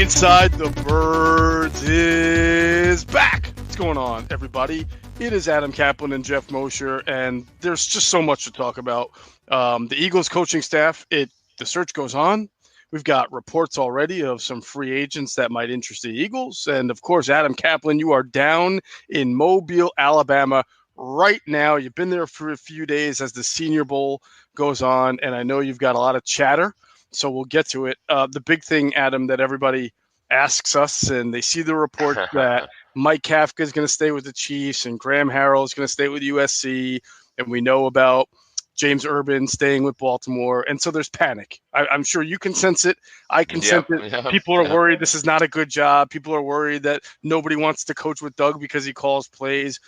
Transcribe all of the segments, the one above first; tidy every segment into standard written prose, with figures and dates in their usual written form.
Inside the Birds is back. What's going on, everybody? It is Adam Caplan and Geoff Mosher, and there's just so much to talk about. The Eagles coaching staff, the search goes on. We've got reports already of some free agents that might interest the Eagles. And, of course, Adam Caplan, you are down in Mobile, Alabama right now. You've been there for a few days as the Senior Bowl goes on, and I know you've got a lot of chatter. So we'll get to it. The big thing, Adam, that everybody asks us, and they see the report that Mike Kafka is going to stay with the Chiefs and Graham Harrell is going to stay with USC, and we know about James Urban staying with Baltimore, and so there's panic. I'm sure you can sense it. I can sense it. People are worried this is not a good job. People are worried that nobody wants to coach with Doug because he calls plays.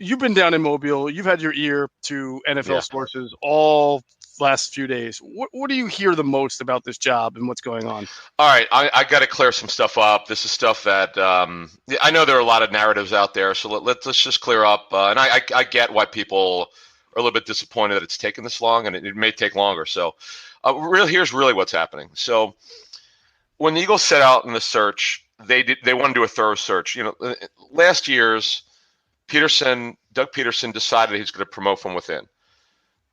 You've been down in Mobile. You've had your ear to NFL sources all last few days. What do you hear the most about this job and what's going on? All right, I got to clear some stuff up. This is stuff that I know there are a lot of narratives out there, so let's just clear up. And I get why people are a little bit disappointed that it's taken this long, and it may take longer. So here's really what's happening. So when the Eagles set out in the search, they want to do a thorough search. Last year's Doug Peterson decided he's going to promote from within.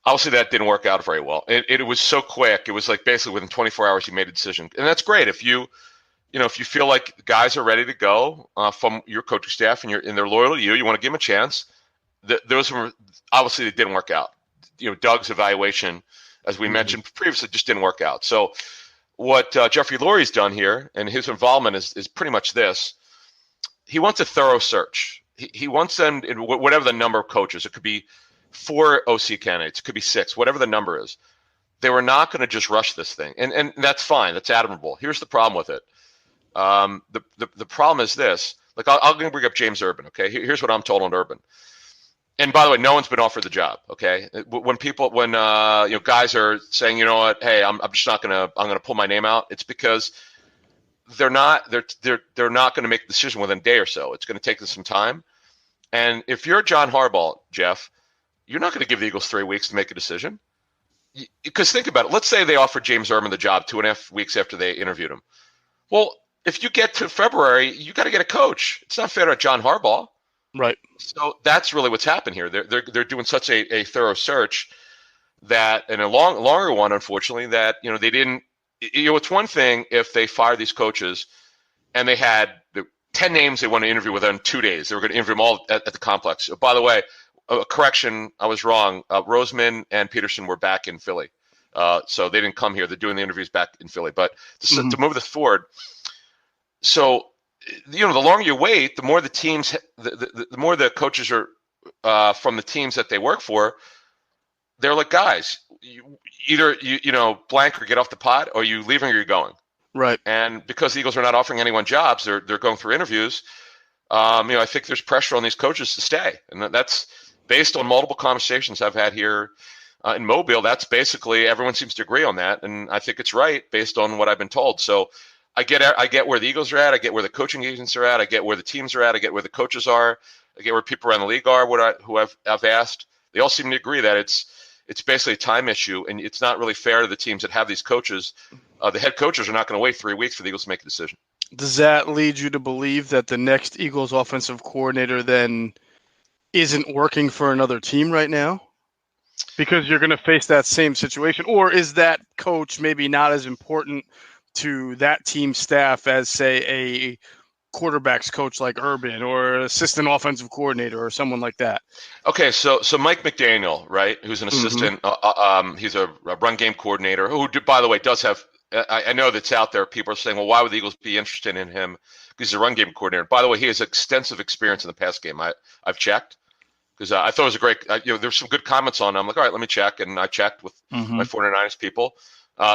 Obviously, that didn't work out very well. It was so quick. It was like basically within 24 hours he made a decision, and that's great. If you feel like guys are ready to go from your coaching staff and they're loyal to you, you want to give them a chance. Those were obviously it didn't work out. Doug's evaluation, as we mentioned previously, just didn't work out. So what Jeffrey Lurie's done here, and his involvement is pretty much this: he wants a thorough search. He wants them, whatever the number of coaches, it could be 4 OC candidates, it could be 6, whatever the number is. They were not going to just rush this thing, and that's fine. That's admirable. Here's the problem with it. The problem is this. Like I'm going to bring up James Urban. Okay, here's what I'm told on Urban. And by the way, no one's been offered the job. Okay, when guys are saying, you know what, hey, I'm just not going to. I'm going to pull my name out. It's because they're not going to make a decision within a day or so. It's going to take them some time. And if you're John Harbaugh, Geoff, you're not going to give the Eagles 3 weeks to make a decision. Because think about it. Let's say they offered James Urban the job 2.5 weeks after they interviewed him. Well, if you get to February, you got to get a coach. It's not fair to John Harbaugh. Right. So that's really what's happened here. They're doing such a thorough search that, and a longer one, unfortunately, that they didn't. It's one thing if they fire these coaches and they had 10 names they want to interview within 2 days. They were going to interview them all at the complex. By the way, correction, I was wrong. Roseman and Peterson were back in Philly. So they didn't come here. They're doing the interviews back in Philly. But to move this forward, so the longer you wait, the more the teams, the more the coaches are from the teams that they work for. They're like, guys, either blank or get off the pot, or you leaving or you're going. Right. And because the Eagles are not offering anyone jobs, they're going through interviews. I think there's pressure on these coaches to stay, and that's based on multiple conversations I've had here in Mobile. That's basically everyone seems to agree on that, and I think it's right based on what I've been told. So I get where the Eagles are at. I get where the coaching agents are at. I get where the teams are at. I get where the coaches are. I get where people around the league are. Who I've asked, they all seem to agree that it's basically a time issue, and it's not really fair to the teams that have these coaches. The head coaches are not going to wait 3 weeks for the Eagles to make a decision. Does that lead you to believe that the next Eagles offensive coordinator then isn't working for another team right now? Because you're going to face that same situation? Or is that coach maybe not as important to that team staff as, say, a quarterbacks coach like Urban or an assistant offensive coordinator or someone like that? Okay, so Mike McDaniel, right, who's an assistant, he's a run game coordinator who, by the way, does have – I know that's out there. People are saying, well, why would the Eagles be interested in him? Because he's a run game coordinator. By the way, he has extensive experience in the pass game. I've checked because I thought it was a great there's some good comments on him. I'm like, all right, let me check. And I checked with my 49ers people.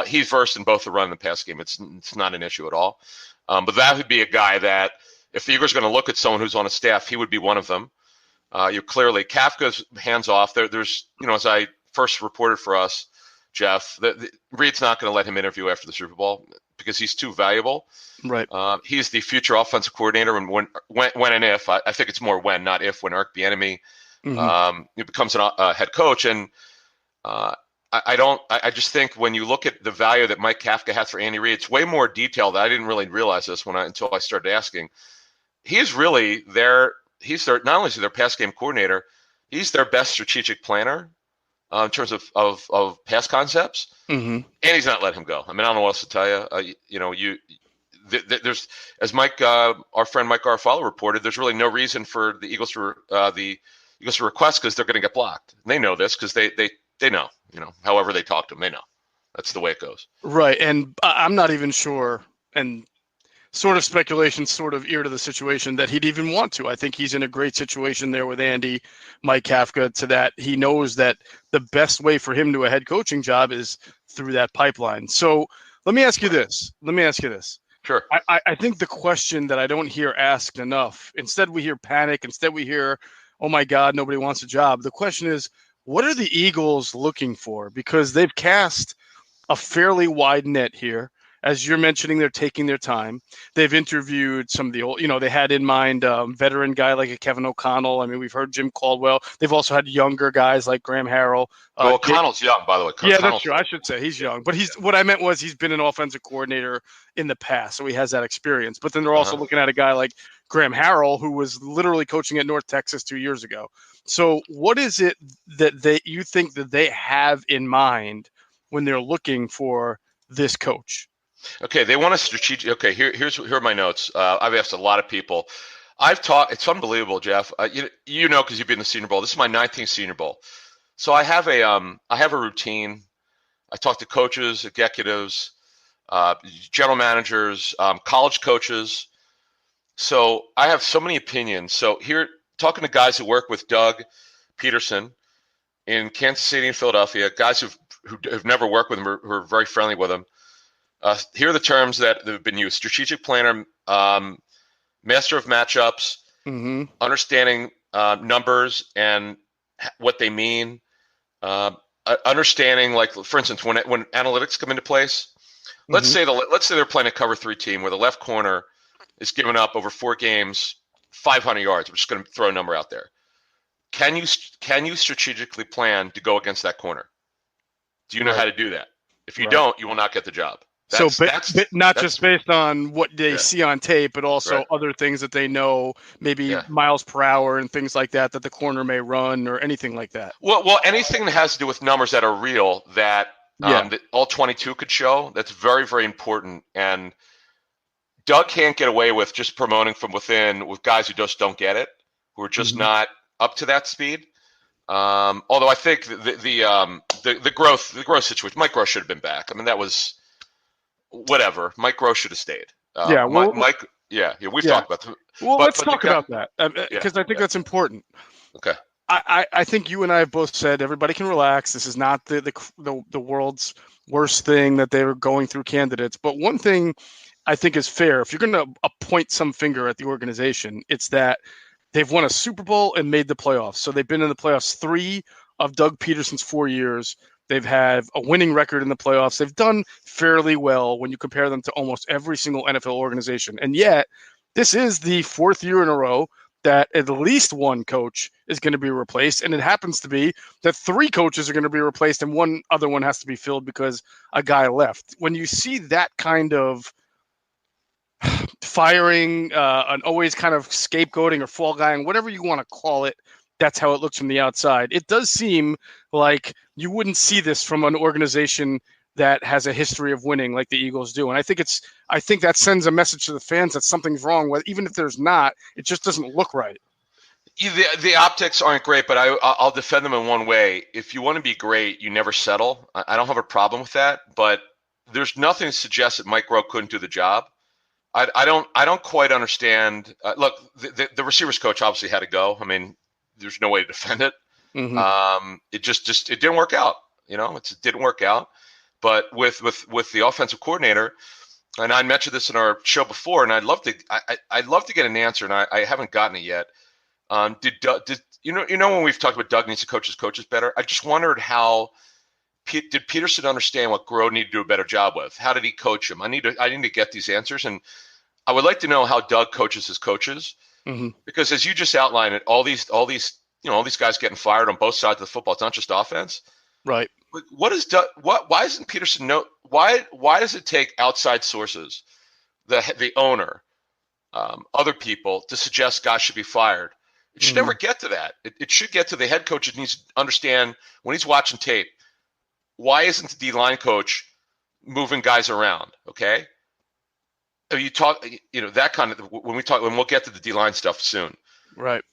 He's versed in both the run and the pass game. It's not an issue at all. But that would be a guy that if the Eagles are going to look at someone who's on a staff, he would be one of them. Clearly, Kafka's hands off. There's as I first reported for us, Geoff, Reed's not going to let him interview after the Super Bowl because he's too valuable. Right. He's the future offensive coordinator, and when and if I think it's more when, not if, when Eric Bieniemy becomes a head coach, and I just think when you look at the value that Mike Kafka has for Andy Reid, it's way more detailed. I didn't really realize this until I started asking. He's really not only is he their pass game coordinator, he's their best strategic planner in terms of pass concepts. Mm-hmm. And he's not letting him go. I mean, I don't know what else to tell you. There's, as Mike, our friend Mike Garofalo reported, there's really no reason for the Eagles to request, because they're going to get blocked. And they know this because they know. However they talk to him, they know. That's the way it goes. Right, and I'm not even sure, and sort of speculation, sort of ear to the situation, that he'd even want to. I think he's in a great situation there with Andy, Mike Kafka, to that he knows that the best way for him to a head coaching job is through that pipeline. So let me ask you this. Sure. I think the question that I don't hear asked enough, instead we hear panic, instead we hear, oh my God, nobody wants a job. The question is, what are the Eagles looking for? Because they've cast a fairly wide net here. As you're mentioning, they're taking their time. They've interviewed some of the old, they had in mind a veteran guy like a Kevin O'Connell. I mean, we've heard Jim Caldwell. They've also had younger guys like Graham Harrell. O'Connell's young, by the way. Yeah, that's true. I should say he's young. But what I meant was he's been an offensive coordinator in the past, so he has that experience. But then they're also looking at a guy like Graham Harrell, who was literally coaching at North Texas 2 years ago. So what is it that you think that they have in mind when they're looking for this coach? Okay, they want a strategic. Okay, here are my notes. I've asked a lot of people. I've talked. It's unbelievable, Geoff. You know, because you've been in the Senior Bowl. This is my 19th Senior Bowl, so I have a routine. I talk to coaches, executives, general managers, college coaches. So I have so many opinions. So here, talking to guys who work with Doug Peterson in Kansas City and Philadelphia, guys who have never worked with him, who are very friendly with him. Here are the terms that have been used: strategic planner, master of matchups, understanding numbers and what they mean, understanding, like, for instance, when analytics come into place. Let's say they're playing a cover 3 team where the left corner is giving up over 4 games 500 yards. We're just going to throw a number out there. Can you strategically plan to go against that corner? Do you know how to do that? If you don't, you will not get the job. That's just based on what they see on tape, but also other things that they know, maybe miles per hour and things like that the corner may run or anything like that. Well, anything that has to do with numbers that are real that all 22 could show, that's very, very important. And Doug can't get away with just promoting from within with guys who just don't get it, who are just not up to that speed. Although I think the growth situation, Mike Groh should have been back. I mean, that was whatever. Mike Groh should have stayed. Mike. We've talked about that. Well, let's talk about that because I think that's important. Okay. I think you and I have both said everybody can relax. This is not the world's worst thing that they're going through candidates. But one thing I think is fair, if you're going to point some finger at the organization, it's that they've won a Super Bowl and made the playoffs. So they've been in the playoffs 3 of Doug Peterson's 4 years. They've had a winning record in the playoffs. They've done fairly well when you compare them to almost every single NFL organization. And yet, this is the 4th year in a row that at least one coach is going to be replaced. And it happens to be that 3 coaches are going to be replaced and one other one has to be filled because a guy left. When you see that kind of firing, and always kind of scapegoating or fall guying, whatever you want to call it, that's how it looks from the outside. It does seem like you wouldn't see this from an organization that has a history of winning like the Eagles do. And I think that sends a message to the fans that something's wrong with, even if there's not, it just doesn't look right. The optics aren't great, but I'll defend them in one way. If you want to be great, you never settle. I don't have a problem with that, but there's nothing to suggest that Mike Groh couldn't do the job. I don't quite understand. Look, the receivers coach obviously had to go. I mean, there's no way to defend it. It just it didn't work out. It didn't work out. But with the offensive coordinator, and I mentioned this in our show before, and I'd love to get an answer, and I haven't gotten it yet. Did when we've talked about Doug needs to coach his coaches better? I just wondered did Peterson understand what Groh needed to do a better job with? How did he coach him? I need to get these answers, and I would like to know how Doug coaches his coaches, because as you just outlined it, all these guys getting fired on both sides of the football. It's not just offense, right? what is why isn't Peterson why does it take outside sources, the owner, other people to suggest guys should be fired? It should never get to that. It should get to the head coach. It needs to understand when he's watching tape, why isn't the D-line coach moving guys around? Okay. You talk, that kind of, when we'll get to the D-line stuff soon. Right.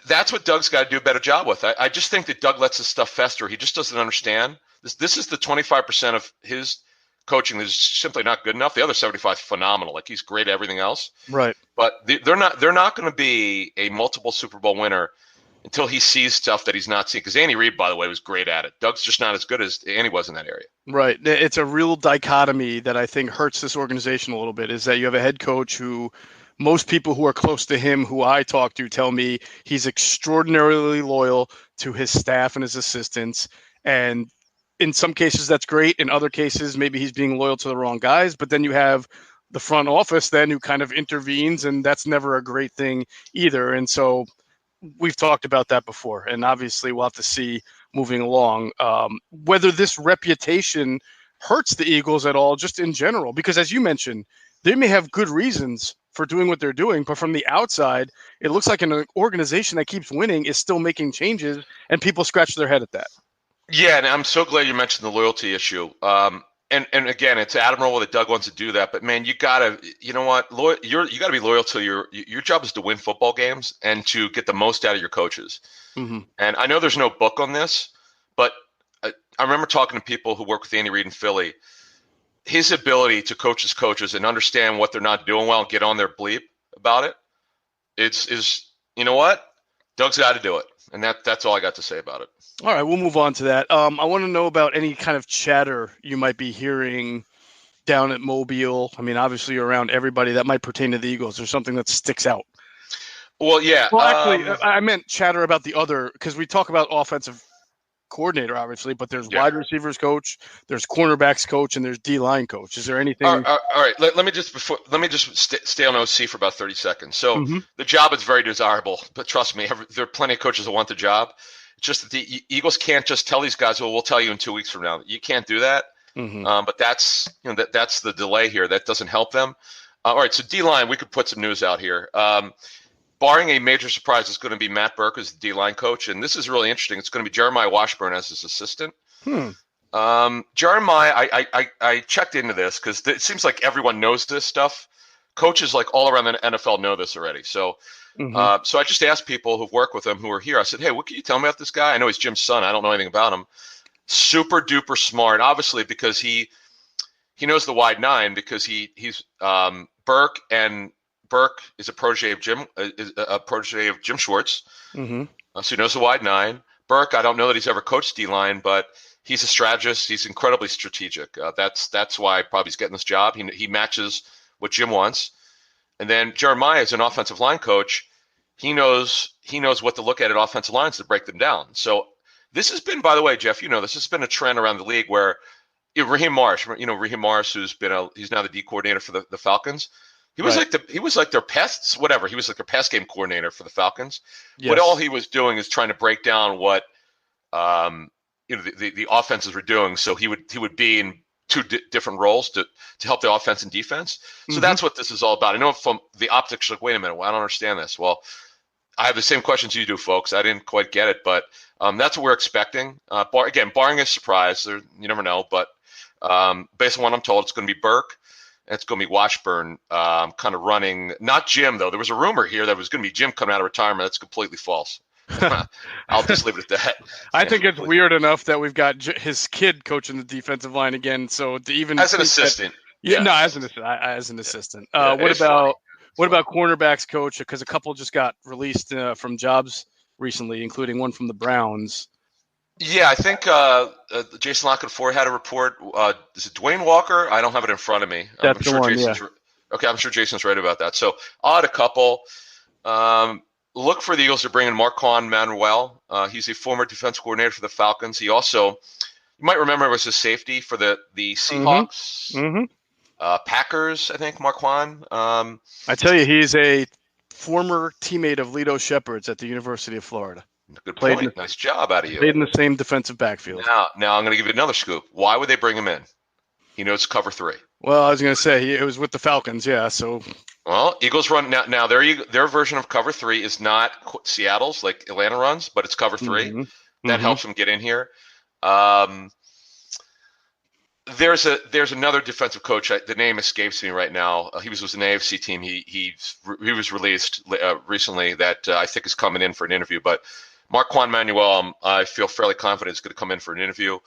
That's what Doug's got to do a better job with. I just think that Doug lets this stuff fester. He just doesn't understand. This is the 25% of his coaching that is simply not good enough. The other 75 is phenomenal. Like, he's great at everything else. Right. But they're not going to be a multiple Super Bowl winner until he sees stuff that he's not seeing. Because Andy Reid, by the way, was great at it. Doug's just not as good as Andy was in that area. Right. It's a real dichotomy that I think hurts this organization a little bit, is that you have a head coach who most people who are close to him, who I talk to, tell me he's extraordinarily loyal to his staff and his assistants. And in some cases, that's great. In other cases, maybe he's being loyal to the wrong guys. But then you have the front office then who kind of intervenes, and that's never a great thing either. And so we've talked about that before. And obviously we'll have to see moving along whether this reputation hurts the Eagles at all, just in general. Because as you mentioned, they may have good reasons for doing what they're doing, but from the outside, it looks like an organization that keeps winning is still making changes, and people scratch their head at that. Yeah, and I'm so glad you mentioned the loyalty issue. And again, it's admirable that Doug wants to do that, but man, you gotta, you know what, you gotta be loyal to your job is to win football games and to get the most out of your coaches. Mm-hmm. And I know there's no book on this, but I remember talking to people who work with Andy Reid in Philly. His ability to coach his coaches and understand what they're not doing well and get on their bleep about it, is you know what, Doug's got to do it, and that's all I got to say about it. All right, we'll move on to that. I want to know about any kind of chatter you might be hearing down at Mobile. I mean, obviously you're around everybody that might pertain to the Eagles. There's something that sticks out. Well, yeah. Well, actually, I meant chatter about the other, because we talk about offensive coordinator, obviously, but there's wide receivers coach, there's cornerbacks coach, and there's D-line coach. Is there anything? All right. Let me just stay on OC for about 30 seconds. So the job is very desirable, but trust me, there are plenty of coaches that want the job. It's just that the Eagles can't just tell these guys, well, we'll tell you in 2 weeks from now. You can't do that. But that's that's the delay here. That doesn't help them. All right. So D-line, we could put some news out here. Barring a major surprise, it's going to be Matt Burke as the D-line coach, and this is really interesting. It's going to be Jeremiah Washburn as his assistant. Jeremiah, I checked into this because it seems like everyone knows this stuff. Coaches like all around the NFL know this already. So, so I just asked people who've worked with him who are here. I said, "Hey, what can you tell me about this guy? I know he's Jim's son. I don't know anything about him. Super duper smart, obviously, because he knows the wide nine because he's Burke and." Burke is a protege of Jim Schwartz, so he knows the wide nine. Burke, I don't know that he's ever coached D-line, but he's a strategist. He's incredibly strategic. That's why probably he's getting this job. He matches what Jim wants. And then Jeremiah is an offensive line coach. He knows what to look at offensive lines to break them down. So this has been, by the way, Geoff, this has been a trend around the league where Raheem Morris, Raheem Morris, he's now the D coordinator for the Falcons. He was like their pests, whatever. He was like their pass game coordinator for the Falcons. Yes. But all he was doing is trying to break down what the offenses were doing. So he would be in two different roles to help the offense and defense. So that's what this is all about. I know from the optics, like, wait a minute, I don't understand this. Well, I have the same questions you do, folks. I didn't quite get it, but that's what we're expecting. Barring a surprise, you never know. But based on what I'm told, it's going to be Burke. It's going to be Washburn kind of running, not Jim, though. There was a rumor here that it was going to be Jim coming out of retirement. That's completely false. I'll just leave it at that. I think it's weird enough that we've got his kid coaching the defensive line again. So to even as an assistant. As an assistant. What about cornerbacks coach? Because a couple just got released from jobs recently, including one from the Browns. Yeah, I think Jason Lockett-Ford had a report. Is it Dwayne Walker? I don't have it in front of me. That's the one, Okay, I'm sure Jason's right about that. So I'll add a couple. Look for the Eagles to bring in Marquand Manuel. He's a former defense coordinator for the Falcons. He also, you might remember, was a safety for the Seahawks, Packers, I think, Marquand. I tell you, he's a former teammate of Lito Shepherd's at the University of Florida. Good point. Nice job out of you. Played in the same defensive backfield. Now I'm going to give you another scoop. Why would they bring him in? He knows cover 3. Well, I was going to say it was with the Falcons, yeah. So, well, Eagles run now. Their version of cover 3 is not Seattle's like Atlanta runs, but it's cover 3. Mm-hmm. That helps them get in here. There's another defensive coach. The name escapes me right now. He was with an AFC team. He was released recently that I think is coming in for an interview. But Marquand Manuel, I feel fairly confident is going to come in for an interview.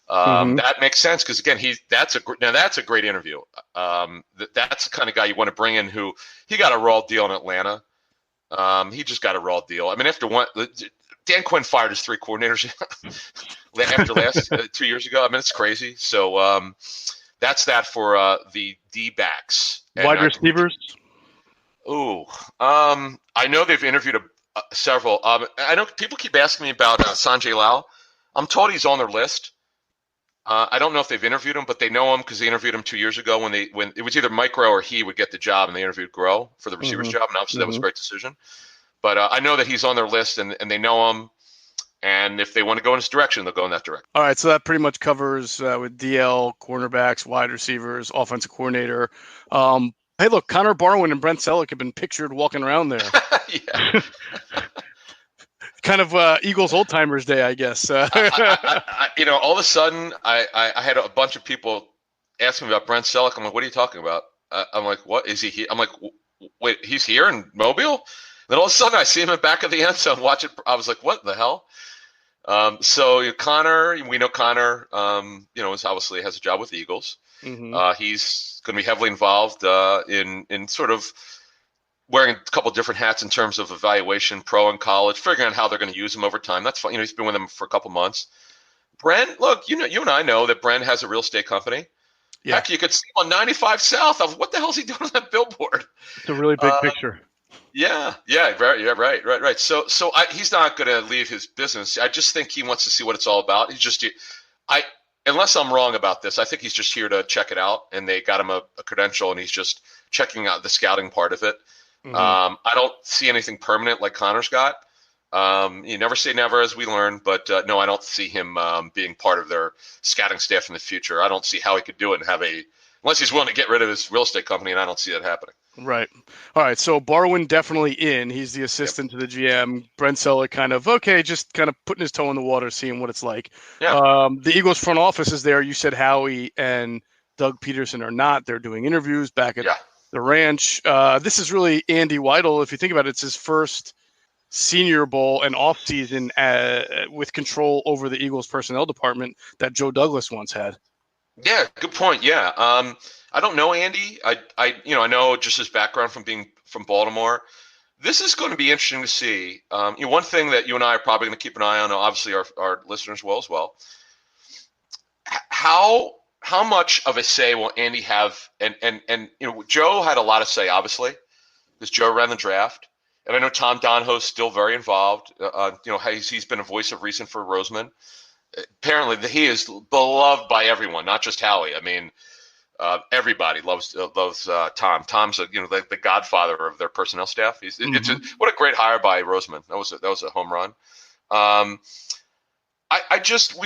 That makes sense because again, that's a great interview. That's the kind of guy you want to bring in. Who he got a raw deal in Atlanta. He just got a raw deal. I mean, after Dan Quinn fired his 3 coordinators after last 2 years ago. I mean, it's crazy. So that's that for the D-backs. Wide receivers? I know they've interviewed several. I know people keep asking me about Sanjay Lal. I'm told he's on their list. I don't know if they've interviewed him, but they know him because they interviewed him 2 years ago when it was either Mike Groh or he would get the job, and they interviewed Groh for the receiver's job, and obviously that was a great decision. But I know that he's on their list, and they know him. And if they want to go in his direction, they'll go in that direction. All right, so that pretty much covers with DL, cornerbacks, wide receivers, offensive coordinator. Hey, look, Connor Barwin and Brent Selleck have been pictured walking around there. Yeah. Kind of Eagles old timers day, I guess. All of a sudden, I had a bunch of people ask me about Brent Selleck. I'm like, what are you talking about? I'm like, what is he here? I'm like, wait, he's here in Mobile? Then all of a sudden, I see him in the back of the end zone watching. I was like, what the hell? So Connor, we know Connor, is obviously has a job with the Eagles. He's going to be heavily involved in sort of wearing a couple different hats in terms of evaluation, pro and college, figuring out how they're going to use him over time. That's fine. He's been with them for a couple months. Brent, look, you and I know that Brent has a real estate company. Yeah. Heck, you could see him on 95 South. What the hell is he doing on that billboard? It's a really big picture. Yeah, right. So he's not going to leave his business. I just think he wants to see what it's all about. Unless I'm wrong about this, I think he's just here to check it out, and they got him a credential, and he's just checking out the scouting part of it. I don't see anything permanent like Connor's got. You never say never, as we learn, but no, I don't see him being part of their scouting staff in the future. I don't see how he could do it and unless he's willing to get rid of his real estate company, and I don't see that happening. Right. All right. So Barwin definitely in. He's the assistant to the GM. Brent Selleck just kind of putting his toe in the water, seeing what it's like. Yeah. The Eagles front office is there. You said Howie and Doug Peterson are not. They're doing interviews back at the ranch. This is really Andy Weidel. If you think about it, it's his first Senior Bowl and offseason with control over the Eagles personnel department that Joe Douglas once had. Yeah, good point. Yeah. I don't know Andy. I know just his background from being from Baltimore. This is going to be interesting to see. One thing that you and I are probably going to keep an eye on, obviously our listeners will as well. How much of a say will Andy have? And Joe had a lot of say, obviously, because Joe ran the draft. And I know Tom Donahoe's still very involved. He's been a voice of reason for Roseman. Apparently, he is beloved by everyone, not just Howie. I mean, everybody loves Tom. Tom's the godfather of their personnel staff. What a great hire by Roseman. That was a home run.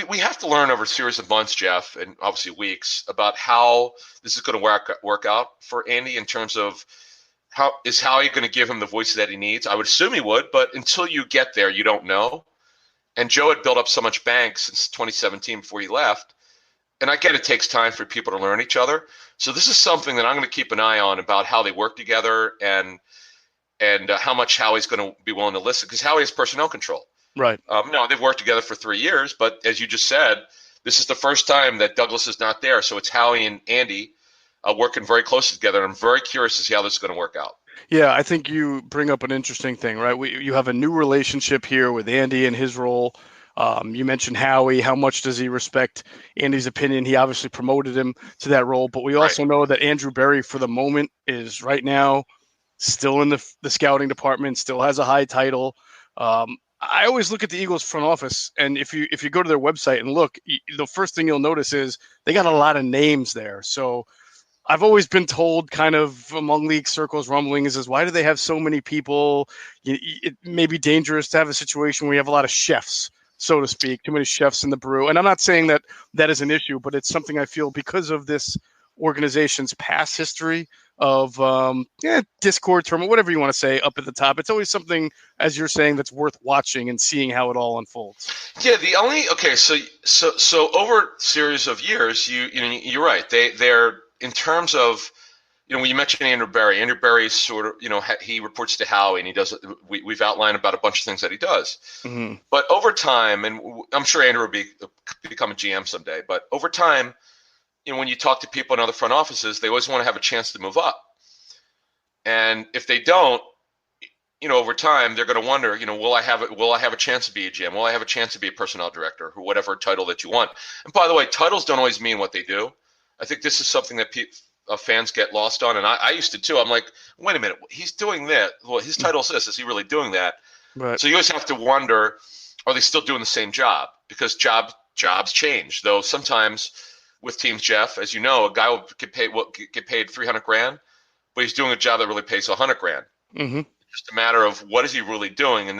We have to learn over a series of months, Geoff, and obviously weeks, about how this is going to work out for Andy in terms of how you going to give him the voice that he needs. I would assume he would, but until you get there, you don't know. And Joe had built up so much bank since 2017 before he left. And I get it takes time for people to learn each other. So this is something that I'm going to keep an eye on about how they work together and how much Howie's going to be willing to listen, because Howie has personnel control. Right. No, they've worked together for 3 years, but as you just said, this is the first time that Douglas is not there. So it's Howie and Andy working very closely together. I'm very curious to see how this is going to work out. Yeah, I think you bring up an interesting thing, right? You have a new relationship here with Andy and his role. You mentioned Howie. How much does he respect Andy's opinion? He obviously promoted him to that role, but we also know that Andrew Berry, for the moment, is right now still in the scouting department, still has a high title. I always look at the Eagles front office, and if you go to their website and look, the first thing you'll notice is they got a lot of names there. So I've always been told, kind of among league circles, rumblings is why do they have so many people? It may be dangerous to have a situation where you have a lot of chefs, so to speak, too many chefs in the brew. And I'm not saying that that is an issue, but it's something I feel because of this organization's past history of discord tournament, whatever you want to say, up at the top. It's always something, as you're saying, that's worth watching and seeing how it all unfolds. Yeah, so over a series of years, you're right. They're in terms of, when you mentioned Andrew Berry. Andrew Berry's sort of, he reports to Howie, and he does. We've outlined about a bunch of things that he does. Mm-hmm. But over time, and I'm sure Andrew will become a GM someday. But over time, when you talk to people in other front offices, they always want to have a chance to move up. And if they don't, over time, they're going to wonder, will I have a chance to be a GM? Will I have a chance to be a personnel director, or whatever title that you want? And by the way, titles don't always mean what they do. I think this is something that fans get lost on, and I used to too. I'm like, wait a minute, he's doing that. Well, his title's this. Is he really doing that? Right. So you always have to wonder, are they still doing the same job? Because jobs change, though sometimes. With teams, Geoff, as you know, a guy will get paid $300,000, but he's doing a job that really pays $100,000. Mm-hmm. It's just a matter of what is he really doing, and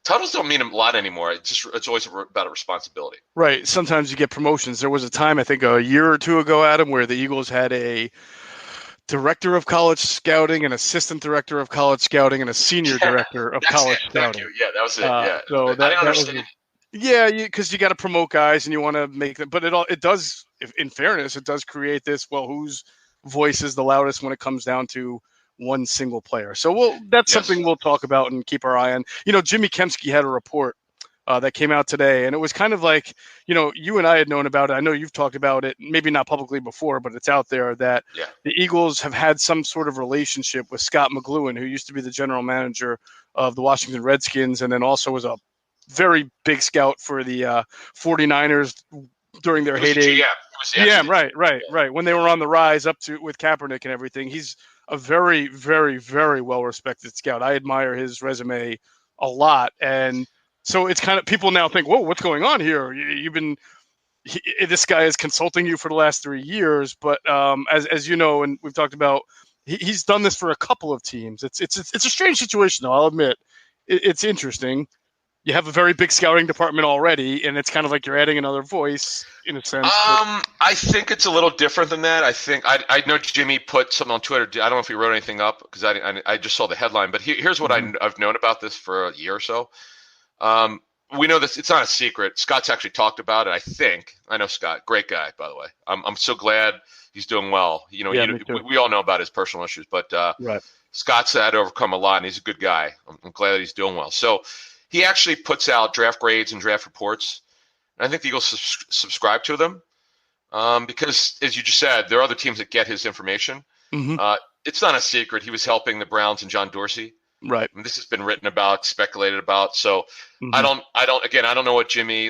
titles don't mean a lot anymore. It's always about a responsibility. Right. Sometimes you get promotions. There was a time, I think a year or two ago, Adam, where the Eagles had a director of college scouting, an assistant director of college scouting, and a senior director of college scouting. Yeah, that was it. Yeah. So I didn't understand. Yeah, because you got to promote guys and you want to make them, but it does, in fairness, it does create this, whose voice is the loudest when it comes down to one single player. So that's something we'll talk about and keep our eye on. Jimmy Kempski had a report that came out today, and it was kind of like, you and I had known about it. I know you've talked about it, maybe not publicly before, but it's out there that the Eagles have had some sort of relationship with Scott McLuhan, who used to be the general manager of the Washington Redskins, and then also was a very big scout for the 49ers during their heyday. GM, right. When they were on the rise up to with Kaepernick and everything. He's a very, very, very well-respected scout. I admire his resume a lot. And so it's kind of, people now think, whoa, what's going on here? This guy is consulting you for the last 3 years. But as you know, and we've talked about, he's done this for a couple of teams. It's a strange situation, though, I'll admit. It's interesting. You have a very big scouting department already, and it's kind of like you're adding another voice in a sense. I think it's a little different than that. I think I know Jimmy put something on Twitter. I don't know if he wrote anything up because I just saw the headline. But here's what I've known about this for a year or so. We know this. It's not a secret. Scott's actually talked about it. I know Scott, great guy, by the way. I'm so glad he's doing well. We all know about his personal issues, but right. Scott's had to overcome a lot, and he's a good guy. I'm glad that he's doing well. So. He actually puts out draft grades and draft reports. And I think the Eagles subscribe to them because, as you just said, there are other teams that get his information. Mm-hmm. It's not a secret. He was helping the Browns and John Dorsey. Right. And this has been written about, speculated about. So mm-hmm. I don't know what Jimmy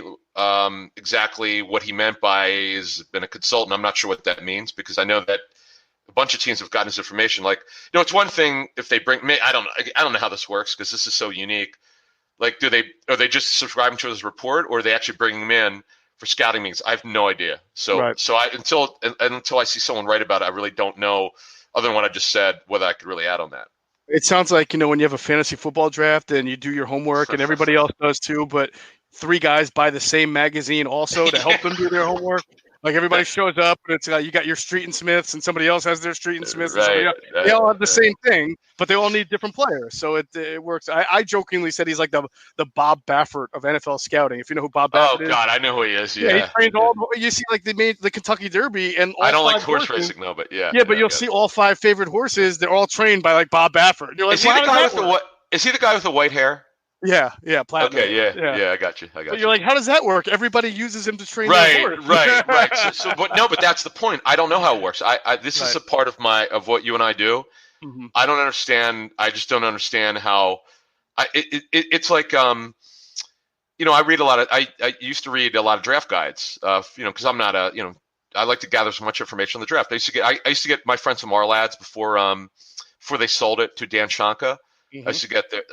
exactly what he meant by has been a consultant. I'm not sure what that means because I know that a bunch of teams have gotten his information. Like, it's one thing if they bring me. I don't know how this works because this is so unique. Like, are they just subscribing to his report, or are they actually bringing him in for scouting meetings? I have no idea. So, right. Until I see someone write about it, I really don't know, other than what I just said, whether I could really add on that. It sounds like, when you have a fantasy football draft and you do your homework, and everybody else does too, but 3 guys buy the same magazine also to help them do their homework. Like everybody shows up, and it's you got your Street and Smiths, and somebody else has their Street and Smiths. Right, they all have the same thing, but they all need different players. So it works. I jokingly said he's like the Bob Baffert of NFL scouting. If you know who Bob Baffert is. Oh God, I know who he is. Yeah, he trained all. You see, like they made the Kentucky Derby, and all I don't like horse horses, racing though, but yeah. Yeah, but you'll see all 5 favorite horses. They're all trained by like Bob Baffert. You're like, is he the guy with the what? Is he the guy with the white hair? Yeah, platinum. Okay, yeah, I got you. But you're like, how does that work? Everybody uses him to train their horse. Right. But that's the point. I don't know how it works. This is a part of what you and I do. Mm-hmm. I don't understand. I just don't understand how. It's like I read a lot of. I used to read a lot of draft guides. Because I'm not I like to gather so much information on the draft. I used to get my friends from our lads before they sold it to Dan Shanka. Mm-hmm.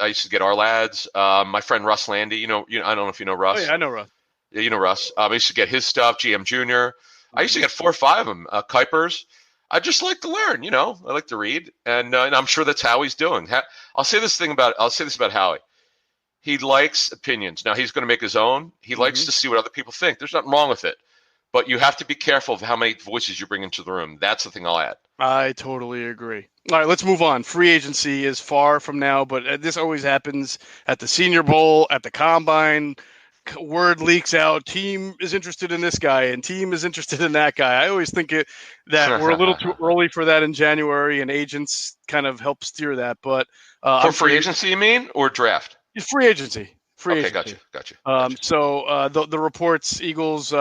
I used to get our lads. My friend Russ Landy, I don't know if you know Russ. Oh yeah, I know Russ. Yeah, you know Russ. I used to get his stuff. GM Jr. I used to get 4 or 5 of them. Kuipers. I just like to learn. I like to read, and I'm sure that's how he's doing. I'll say this about Howie. He likes opinions. Now he's going to make his own. He likes to see what other people think. There's nothing wrong with it, but you have to be careful of how many voices you bring into the room. That's the thing I'll add. I totally agree. All right, let's move on. Free agency is far from now, but this always happens at the Senior Bowl, at the Combine. Word leaks out, team is interested in this guy and team is interested in that guy. I always think that we're a little too early for that in January, and agents kind of help steer that. But for free agency, you mean, or draft? Free agency. Okay, got you. So the reports, Eagles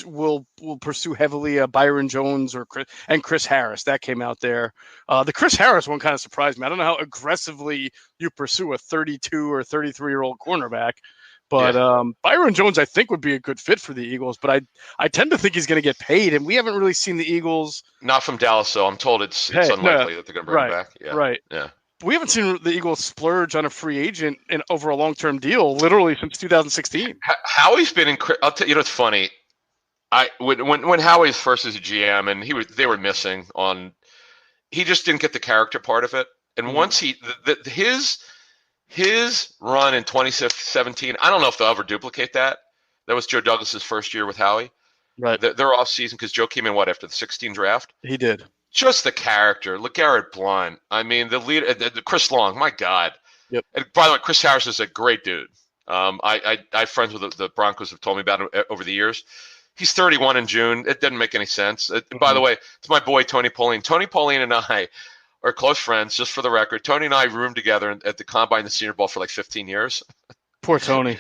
will pursue heavily Byron Jones or Chris Harris. That came out there. The Chris Harris one kind of surprised me. I don't know how aggressively you pursue a 32 or 33-year-old cornerback. But Byron Jones, I think, would be a good fit for the Eagles. But I tend to think he's going to get paid, and we haven't really seen the Eagles. Not from Dallas, so I'm told it's unlikely that they're going to bring him back. Yeah. Right. Yeah. We haven't seen the Eagles splurge on a free agent over a long-term deal, literally since 2016. Howie's been I'll tell you, it's funny. When Howie was first as a GM, and they were missing on. He just didn't get the character part of it, and once his run in 2017, I don't know if they'll ever duplicate that. That was Joe Douglas's first year with Howie. Right. They're off season because Joe came in after the 16 draft. He did. Just the character. LeGarrette Blount. I mean, the leader, Chris Long. My God. Yep. And by the way, Chris Harris is a great dude. I have friends with the Broncos have told me about him over the years. He's 31 in June. It doesn't make any sense. By the way, it's my boy Tony Pauline. Tony Pauline and I are close friends, just for the record. Tony and I roomed together at the Combine and the Senior Bowl for like 15 years. Poor Tony.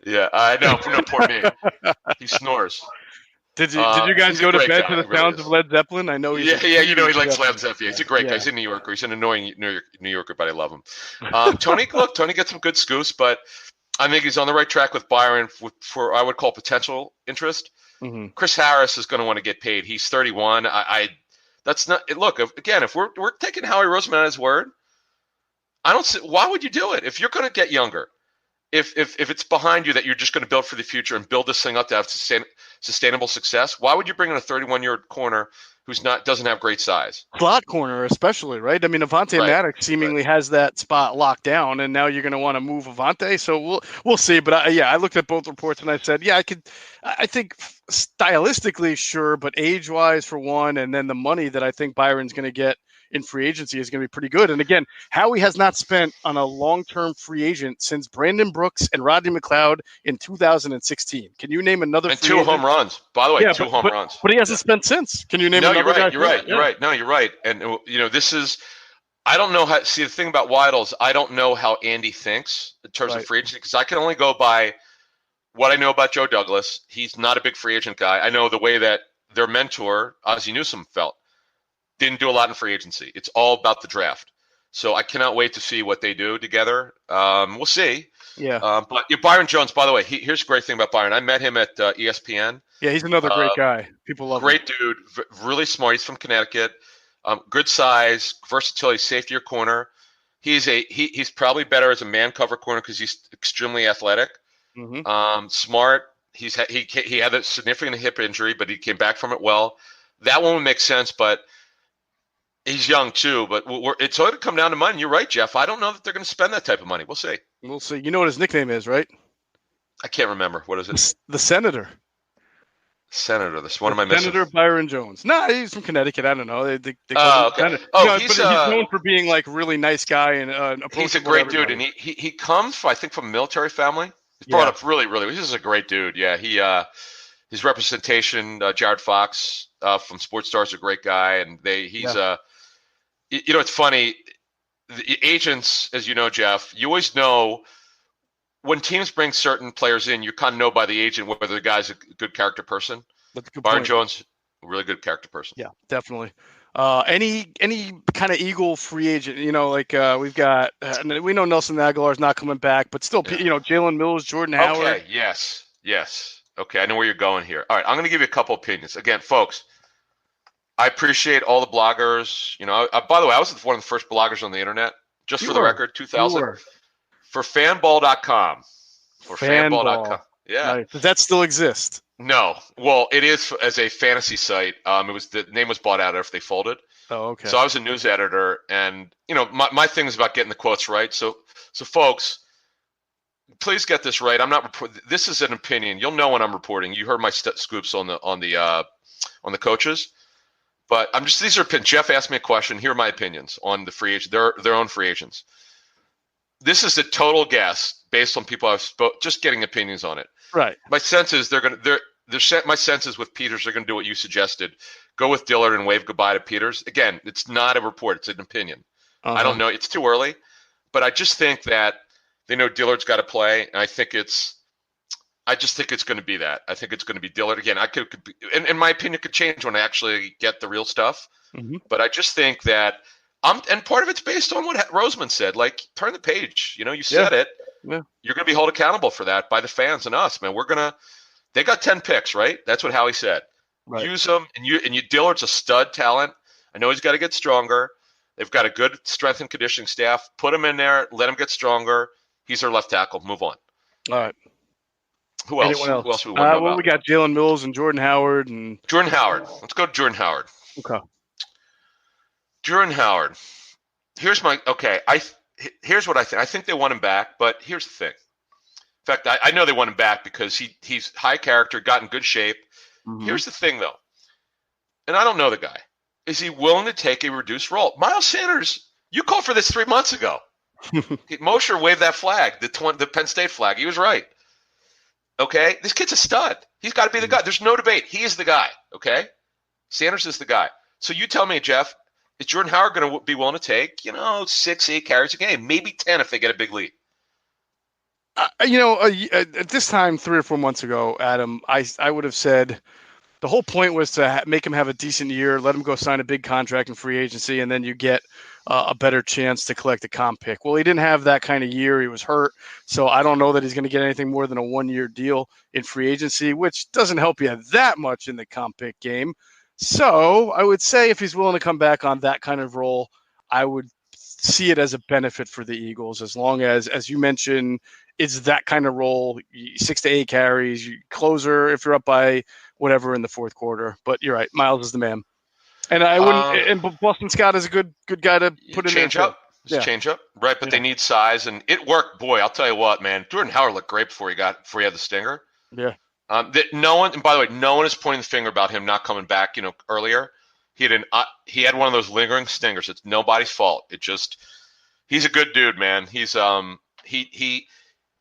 Yeah, I know. No, poor me. He snores. Did you guys go to bed to the sounds of Led Zeppelin? I know he's he likes Led Zeppelin. He's a great guy. He's a New Yorker. He's an annoying New Yorker, but I love him. Tony gets some good scoops, but I think he's on the right track with Byron for I would call potential interest. Mm-hmm. Chris Harris is going to want to get paid. He's 31. That's not look. If we're taking Howie Roseman at his word, I don't see why would you do it if you're going to get younger. If it's behind you that you're just going to build for the future and build this thing up to have sustainable success, why would you bring in a 31-year corner who's doesn't have great size? Slot corner, especially, right? I mean, Avonte Maddox seemingly has that spot locked down, and now you're going to want to move Avonte. So we'll see. But I looked at both reports and I said, I think stylistically, sure, but age-wise for one, and then the money that I think Byron's going to get in free agency is going to be pretty good. And again, Howie has not spent on a long-term free agent since Brandon Brooks and Rodney McLeod in 2016. Can you name another? And two home runs, by the way. Two home runs. But he hasn't spent since. Can you name another? You're right. No, you're right. And this is. I don't know how. See, the thing about Weidl is I don't know how Andy thinks in terms of free agency because I can only go by what I know about Joe Douglas. He's not a big free agent guy. I know the way that their mentor Ozzie Newsome felt. Didn't do a lot in free agency. It's all about the draft. So I cannot wait to see what they do together. We'll see. Yeah. But Byron Jones, by the way, here's a great thing about Byron. I met him at ESPN. Yeah, he's another great guy. People love him. Great dude. Really smart. He's from Connecticut. Good size, versatility, safety or corner. He's probably better as a man cover corner because he's extremely athletic. Mm-hmm. Smart. He had a significant hip injury, but he came back from it well. That one would make sense, but he's young too, but it's going to come down to money. You're right, Jeff. I don't know that they're going to spend that type of money. We'll see. We'll see. You know what his nickname is, right? I can't remember. What is it? The Senator. Senator. This one of my missing. Senator Byron Jones. No, he's from Connecticut. I don't know. They call him Senator. But he's known for being like a really nice guy and he's a great dude, and he comes, I think, from a military family. He's brought up really, really. He's just a great dude. Yeah, his representation, Jared Fox from Sports Star is a great guy, and he's it's funny. The agents, as you know, Jeff, you always know when teams bring certain players in, you kind of know by the agent whether the guy's a good character person. That's a good Byron point. Jones, a really good character person. Yeah, definitely. Any kind of Eagle free agent, we've got, we know Nelson Aguilar's not coming back, but still, Jalen Mills, Jordan Howard. Okay, yes. Okay, I know where you're going here. All right, I'm going to give you a couple opinions. Again, folks, I appreciate all the bloggers. By the way, I was one of the first bloggers on the internet, just for the record, 2000. For fanball.com. Fanball. Yeah. Right. Does that still exist? No. Well, it is as a fantasy site. The name was bought out after they folded. Oh, okay. So I was a news editor, and my thing is about getting the quotes right. So folks, please get this right. I'm not. This is an opinion. You'll know when I'm reporting. You heard my scoops on the coaches, but I'm just these are opinions. Geoff asked me a question. Here are my opinions on the free agent. Their own free agents. This is a total guess based on people I've just getting opinions on it. Right. My sense is my sense is with Peters, they're going to do what you suggested. Go with Dillard and wave goodbye to Peters. Again, it's not a report. It's an opinion. I don't know. It's too early. But I just think that they know Dillard's got to play. And I just think it's going to be that. I think it's going to be Dillard. Again, and my opinion could change when I actually get the real stuff. Mm-hmm. But I just think that and part of it's based on what Roseman said. Like, turn the page. You said it. Yeah. You're going to be held accountable for that by the fans and us, man. They got 10 picks, right? That's what Howie said. Right. Use them, and Dillard's a stud talent. I know he's got to get stronger. They've got a good strength and conditioning staff. Put him in there. Let him get stronger. He's their left tackle. Move on. All right. Who else? Who else we want to know about? We got Jalen Mills and Jordan Howard. Jordan Howard. Let's go to Jordan Howard. Okay. Jordan Howard. Here's what I think. I think they want him back, but here's the thing. In fact, I know they want him back because he's high character, got in good shape. Mm-hmm. Here's the thing, though, and I don't know the guy. Is he willing to take a reduced role? Miles Sanders, you called for this 3 months ago. Mosher waved that flag, the Penn State flag. He was right. Okay? This kid's a stud. He's got to be the guy. There's no debate. He is the guy. Okay? Sanders is the guy. So you tell me, Geoff, is Jordan Howard going to be willing to take, 6, 8 carries a game? Maybe 10 if they get a big lead. At this time, 3 or 4 months ago, Adam, I would have said the whole point was to make him have a decent year, let him go sign a big contract in free agency, and then you get a better chance to collect a comp pick. Well, he didn't have that kind of year. He was hurt. So I don't know that he's going to get anything more than a 1-year deal in free agency, which doesn't help you that much in the comp pick game. So I would say if he's willing to come back on that kind of role, I would see it as a benefit for the Eagles, as long as you mentioned, it's that kind of role, 6 to 8 carries, closer if you're up by whatever in the fourth quarter. But you're right, Miles is the man. And I wouldn't. And Boston Scott is a good guy to put in there. Change up, right? But they need size, and it worked. Boy, I'll tell you what, man. Jordan Howard looked great before he had the stinger. Yeah. No one, and by the way, no one is pointing the finger about him not coming back. Earlier, he had one of those lingering stingers. It's nobody's fault. He's a good dude, man. He's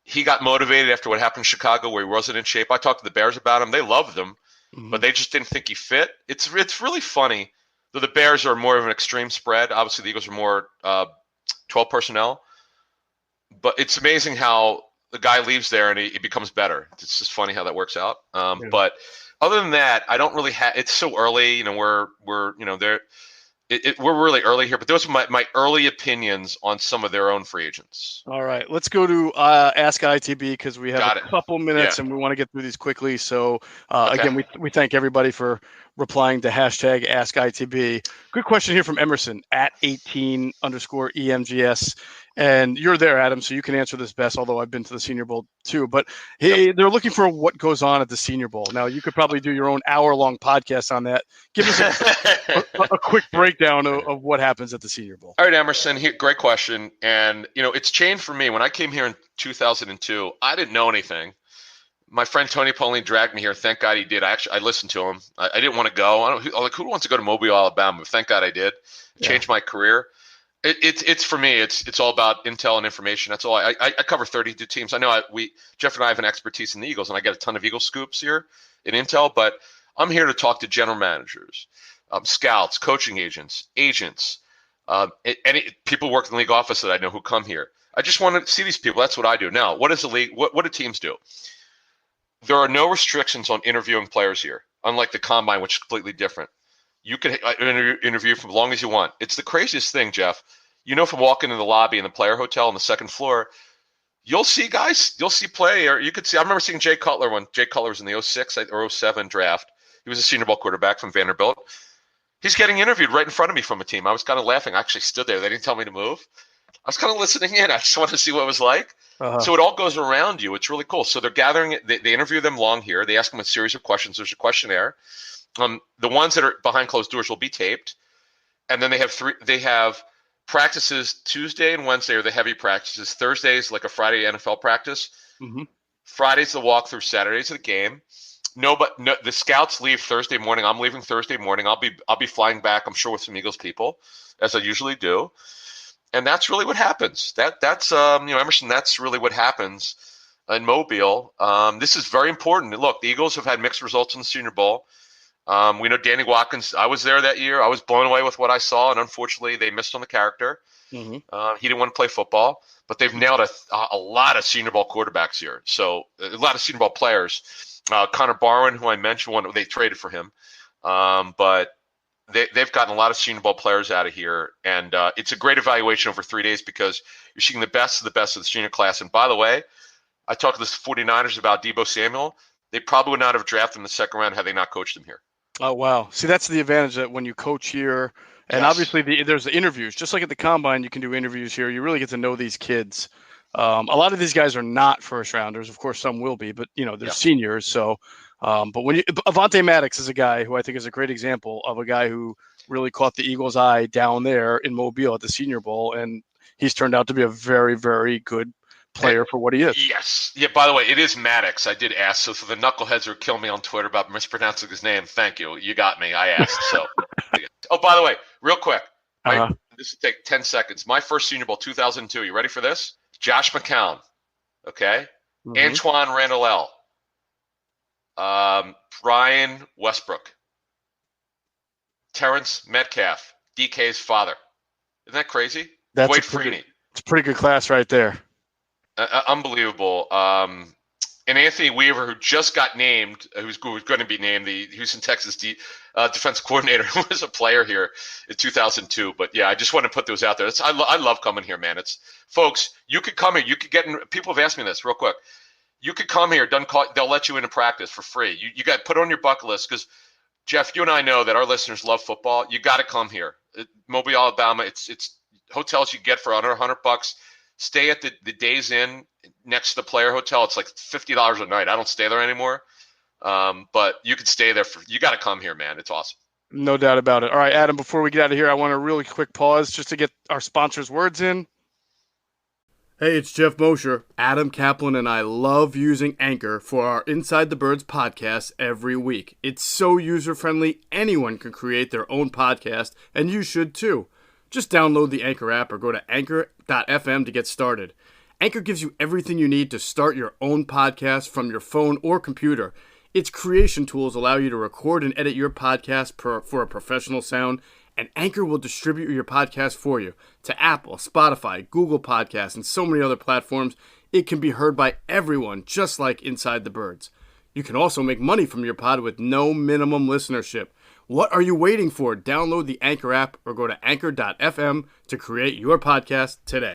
he got motivated after what happened in Chicago, where he wasn't in shape. I talked to the Bears about him. They loved him, but they just didn't think he fit. It's really funny. Though the Bears are more of an extreme spread. Obviously, the Eagles are more 12 personnel. But it's amazing how the guy leaves there and he becomes better. It's just funny how that works out. But other than that, I don't really have. It's so early. We're there. We're really early here, but those are my early opinions on some of their own free agents. All right, let's go to Ask ITB because we have a couple minutes and we want to get through these quickly. So again, we thank everybody for replying to hashtag Ask ITB. Good question here from Emerson at 18_EMGS. And you're there, Adam, so you can answer this best, although I've been to the Senior Bowl too. But they're looking for what goes on at the Senior Bowl. Now, you could probably do your own hour-long podcast on that. Give us a quick breakdown of what happens at the Senior Bowl. All right, Emerson, great question. And, it's changed for me. When I came here in 2002, I didn't know anything. My friend Tony Pauline dragged me here. Thank God he did. I listened to him. I didn't want to go. Who wants to go to Mobile, Alabama? But thank God I did. Changed my career. It's for me. It's all about intel and information. That's all. I cover 32 teams. I know Geoff and I have an expertise in the Eagles, and I get a ton of Eagles scoops here in intel. But I'm here to talk to general managers, scouts, coaching agents, any people work in the league office that I know who come here. I just want to see these people. That's what I do. Now, what does the league? What do teams do? There are no restrictions on interviewing players here, unlike the combine, which is completely different. You can interview for as long as you want. It's the craziest thing, Geoff. From walking in the lobby in the player hotel on the second floor, you'll see guys, you'll see play, or you could see. I remember seeing Jay Cutler when Jay Cutler was in the 06 or 07 draft. He was a Senior Bowl quarterback from Vanderbilt. He's getting interviewed right in front of me from a team. I was kind of laughing. I actually stood there. They didn't tell me to move. I was kind of listening in. I just wanted to see what it was like. Uh-huh. So it all goes around you. It's really cool. So they're gathering. They interview them long here. They ask them a series of questions. There's a questionnaire. The ones that are behind closed doors will be taped, and then they have three. They have practices Tuesday and Wednesday are the heavy practices. Thursdays like a Friday NFL practice. Mm-hmm. Friday's the walkthrough. Saturday's the game. No, the scouts leave Thursday morning. I'm leaving Thursday morning. I'll be flying back, I'm sure, with some Eagles people, as I usually do. And that's really what happens. That's Emerson, that's really what happens in Mobile. This is very important. Look, the Eagles have had mixed results in the Senior Bowl. We know Danny Watkins. I was there that year. I was blown away with what I saw, and unfortunately, they missed on the character. Mm-hmm. He didn't want to play football, but they've nailed a lot of Senior Bowl quarterbacks here. So a lot of Senior Bowl players. Connor Barwin, who I mentioned, they traded for him, but they've gotten a lot of Senior Bowl players out of here, and it's a great evaluation over 3 days because you're seeing the best of the senior class. And by the way, I talked to the 49ers about Deebo Samuel. They probably would not have drafted him in the second round had they not coached him here. Oh, wow. See, that's the advantage that when you coach here, and Yes. obviously there's the interviews. Just like at the Combine, you can do interviews here. You really get to know these kids. A lot of these guys are not first rounders. Of course, some will be, but, they're seniors. So, but Avonte Maddox is a guy who I think is a great example of a guy who really caught the Eagles' eye down there in Mobile at the Senior Bowl, and he's turned out to be a very, very good player for what he is. Yes. Yeah, by the way, it is Maddox. I did ask. So for the knuckleheads who kill me on Twitter about mispronouncing his name, thank you. You got me. I asked. So, oh, by the way, real quick. This will take 10 seconds. My first Senior Bowl, 2002. You ready for this? Josh McCown. Okay. Mm-hmm. Antoine Randall. Brian Westbrook. Terrence Metcalf, DK's father. Isn't that crazy? That's Wade Freeney. It's a pretty good class right there. Unbelievable. And Anthony Weaver, who just got named, who's going to be named the Houston Texans defensive coordinator, who was a player here in 2002. But yeah, I just want to put those out there. I love coming here, man. Folks, you could come here. You could get in. People have asked me this real quick. You could come here. They'll let you into practice for free. You got to put on your bucket list because, Jeff, you and I know that our listeners love football. You got to come here. Mobile, Alabama. It's hotels you get for under $100. Stay at the Days Inn next to the Player Hotel. It's like $50 a night. I don't stay there anymore, but you could stay there. You got to come here, man. It's awesome. No doubt about it. All right, Adam, before we get out of here, I want a really quick pause just to get our sponsors' words in. Hey, it's Geoff Mosher. Adam Caplan and I love using Anchor for our Inside the Birds podcast every week. It's so user-friendly, anyone can create their own podcast, and you should too. Just download the Anchor app or go to anchor.fm to get started. Anchor gives you everything you need to start your own podcast from your phone or computer. Its creation tools allow you to record and edit your podcast for a professional sound, and Anchor will distribute your podcast for you to Apple, Spotify, Google Podcasts, and so many other platforms. It can be heard by everyone, just like Inside the Birds. You can also make money from your pod with no minimum listenership. What are you waiting for? Download the Anchor app or go to anchor.fm to create your podcast today.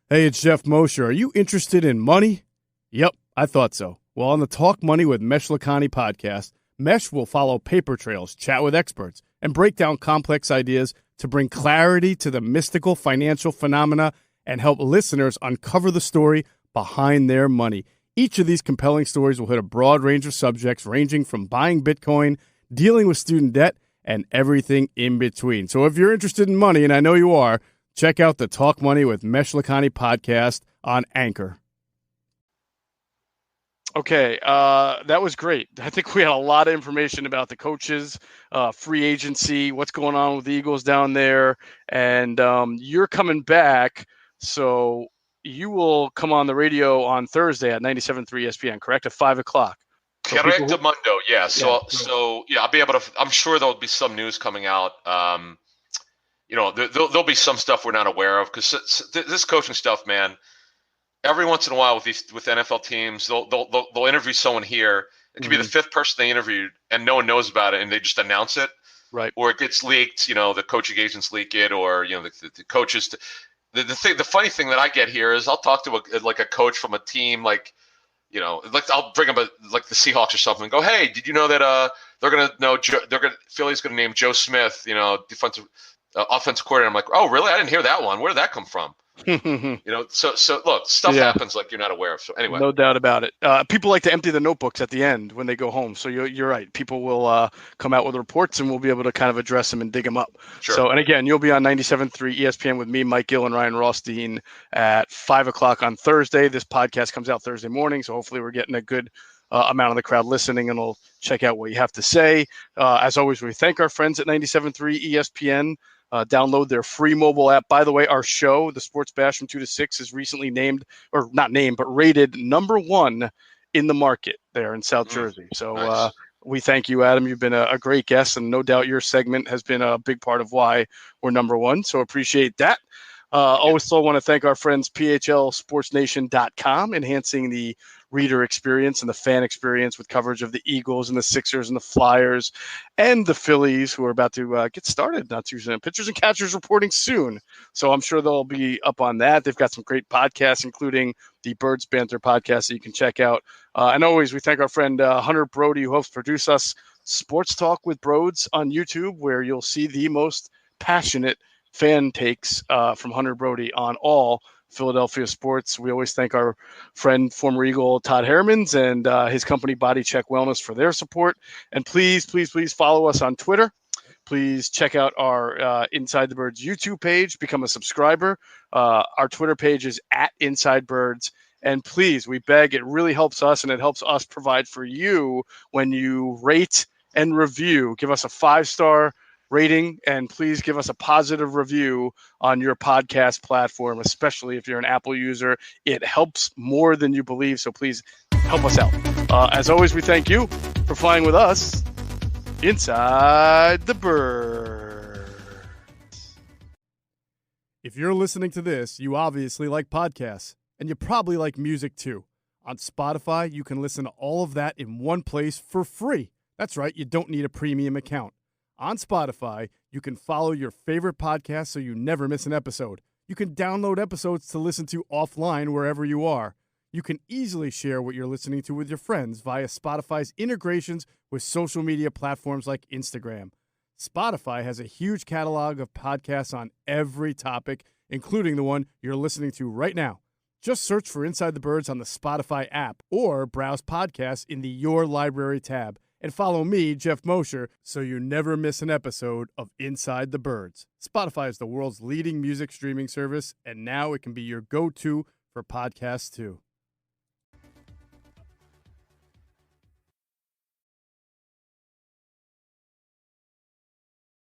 Hey, it's Geoff Mosher. Are you interested in money? Yep, I thought so. Well, on the Talk Money with Mesh Lakhani podcast, Mesh will follow paper trails, chat with experts, and break down complex ideas to bring clarity to the mystical financial phenomena and help listeners uncover the story behind their money. Each of these compelling stories will hit a broad range of subjects ranging from buying Bitcoin, dealing with student debt, and everything in between. So if you're interested in money, and I know you are, check out the Talk Money with Mesh Lakhani podcast on Anchor. Okay, that was great. I think we had a lot of information about the coaches, free agency, what's going on with the Eagles down there, and you're coming back, so you will come on the radio on Thursday at 97.3 ESPN, correct, at 5 o'clock? Correcto Mundo, yeah. So I'll be able to. I'm sure there'll be some news coming out. There'll be some stuff we're not aware of because this coaching stuff, man. Every once in a while with NFL teams, they'll interview someone here. It could be the fifth person they interviewed, and no one knows about it, and they just announce it, right? Or it gets leaked. The coaching agents leak it, or the coaches. The funny thing that I get here is I'll talk to a coach from a team like I'll bring up like the Seahawks or something and go, hey, did you know that Philly's gonna name Joe Smith, defensive offensive coordinator. I'm like, oh, really? I didn't hear that one. Where did that come from? So look, stuff happens like you're not aware of. So anyway, no doubt about it. People like to empty the notebooks at the end when they go home. So you're right. People will come out with reports, and we'll be able to kind of address them and dig them up. Sure. So, and again, you'll be on 97.3 ESPN with me, Mike Gill, and Ryan Rothstein at 5:00 on Thursday. This podcast comes out Thursday morning, so hopefully we're getting a good amount of the crowd listening, and we'll check out what you have to say. As always, we thank our friends at 97.3 ESPN. Download their free mobile app. By the way, our show, the Sports Bash from 2 to 6, is recently named, or not named, but rated #1 in the market there in South Jersey. So nice. We thank you, Adam. You've been a great guest, and no doubt your segment has been a big part of why we're #1. So appreciate that. Also want to thank our friends PHLSportsNation.com, enhancing the reader experience and the fan experience with coverage of the Eagles and the Sixers and the Flyers and the Phillies, who are about to get started not too soon. Pitchers and catchers reporting soon. So I'm sure they'll be up on that. They've got some great podcasts, including the Birds Banter podcast that you can check out. And always, we thank our friend Hunter Brody, who helps produce us, Sports Talk with Broads on YouTube, where you'll see the most passionate fan takes from Hunter Brody on all Philadelphia sports. We always thank our friend, former Eagle Todd Hermans, and his company Body Check Wellness for their support. And please follow us on Twitter. Please check out our Inside the Birds YouTube page. Become a subscriber. Our Twitter page is @InsideBirds. And please, we beg, it really helps us, and it helps us provide for you when you rate and review. Give us a 5-star rating, and please give us a positive review on your podcast platform, especially if you're an Apple user. It helps more than you believe, so please help us out. As always, we thank you for flying with us inside the bird. If you're listening to this, you obviously like podcasts, and you probably like music too. On Spotify, you can listen to all of that in one place for free. That's right, you don't need a premium account. On Spotify, you can follow your favorite podcast so you never miss an episode. You can download episodes to listen to offline wherever you are. You can easily share what you're listening to with your friends via Spotify's integrations with social media platforms like Instagram. Spotify has a huge catalog of podcasts on every topic, including the one you're listening to right now. Just search for Inside the Birds on the Spotify app or browse podcasts in the Your Library tab. And follow me, Geoff Mosher, so you never miss an episode of Inside the Birds. Spotify is the world's leading music streaming service, and now it can be your go-to for podcasts too.